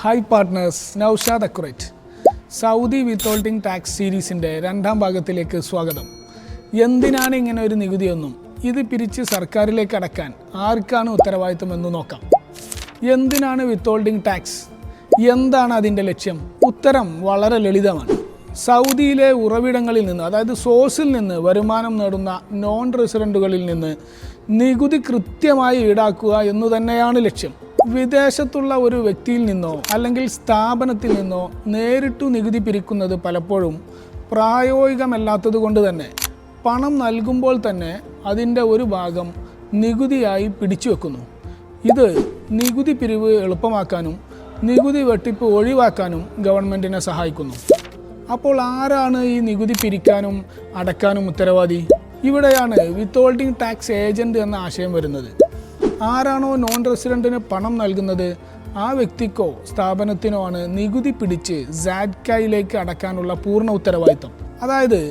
Hi partners, Naushad accurate. Saudi withholding tax സീരീസിൻ്റെ രണ്ടാം ഭാഗത്തിലേക്ക് സ്വാഗതം. എന്തിനാണ് ഇങ്ങനെ ഒരു നികുതിയൊന്നും, ഇത് പിരിച്ച് സർക്കാരിലേക്ക് അടക്കാൻ ആർക്കാണ് ഉത്തരവാദിത്വം എന്ന് നോക്കാം. എന്തിനാണ് വിത്തോൾട്ടിംഗ് ടാക്സ്? എന്താണ് അതിൻ്റെ ലക്ഷ്യം? ഉത്തരം വളരെ ലളിതമാണ്. സൗദിയിലെ ഉറവിടങ്ങളിൽ നിന്ന്, അതായത് സോഴ്സിൽ നിന്ന് വരുമാനം നേടുന്ന നോൺ റെസിഡൻറ്റുകളിൽ നിന്ന് നികുതി കൃത്യമായി ഈടാക്കുക എന്നു തന്നെയാണ് ലക്ഷ്യം. വിദേശത്തുള്ള ഒരു വ്യക്തിയിൽ നിന്നോ അല്ലെങ്കിൽ സ്ഥാപനത്തിൽ നിന്നോ നേരിട്ടു നികുതി പിരിക്കുന്നത് പലപ്പോഴും പ്രായോഗികമല്ലാത്തത് കൊണ്ട് തന്നെ പണം നൽകുമ്പോൾ തന്നെ അതിൻ്റെ ഒരു ഭാഗം നികുതിയായി പിടിച്ചു വെക്കുന്നു. ഇത് നികുതി പിരിവ് എളുപ്പമാക്കാനും നികുതി വെട്ടിപ്പ് ഒഴിവാക്കാനും ഗവൺമെൻറ്റിനെ സഹായിക്കുന്നു. അപ്പോൾ ആരാണ് ഈ നികുതി പിരിക്കാനും അടക്കാനും ഉത്തരവാദി? ഇവിടെയാണ് വിത്തോൾട്ടിംഗ് ടാക്സ് ഏജൻറ്റ് എന്ന ആശയം വരുന്നത്. ആരാണോ നോൺ റെസിഡൻറ്റിന് പണം നൽകുന്നത്, ആ വ്യക്തിക്കോ സ്ഥാപനത്തിനോ ആണ് നികുതി പിടിച്ച് സാഡ്കയിലേക്ക് അടക്കാനുള്ള പൂർണ്ണ ഉത്തരവാദിത്തം. അതായത്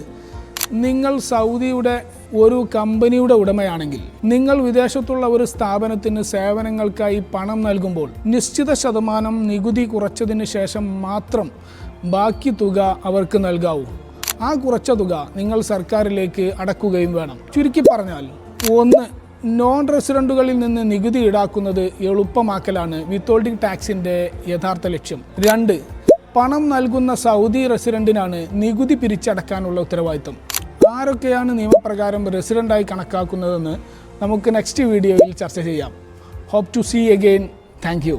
നിങ്ങൾ സൗദിയുടെ ഒരു കമ്പനിയുടെ ഉടമയാണെങ്കിൽ നിങ്ങൾ വിദേശത്തുള്ള ഒരു സ്ഥാപനത്തിന് സേവനങ്ങൾക്കായി പണം നൽകുമ്പോൾ നിശ്ചിത ശതമാനം നികുതി കുറച്ചതിന് ശേഷം മാത്രം ബാക്കി തുക അവർക്ക് നൽകാവൂ. ആ കുറച്ച തുക നിങ്ങൾ സർക്കാരിലേക്ക് അടക്കുകയും വേണം. ചുരുക്കി പറഞ്ഞാൽ, 1. നോൺ റെസിഡൻറ്റുകളിൽ നിന്ന് നികുതി ഈടാക്കുന്നത് എളുപ്പമാക്കലാണ് വിത്തോൾട്ടിംഗ് ടാക്സിൻ്റെ യഥാർത്ഥ ലക്ഷ്യം. 2. പണം നൽകുന്ന സൗദി റെസിഡൻറ്റിനാണ് നികുതി പിരിച്ചടക്കാനുള്ള ഉത്തരവാദിത്തം. ആരൊക്കെയാണ് നിയമപ്രകാരം റെസിഡൻ്റായി കണക്കാക്കുന്നതെന്ന് നമുക്ക് നെക്സ്റ്റ് വീഡിയോയിൽ ചർച്ച ചെയ്യാം. Hope to see again. Thank U.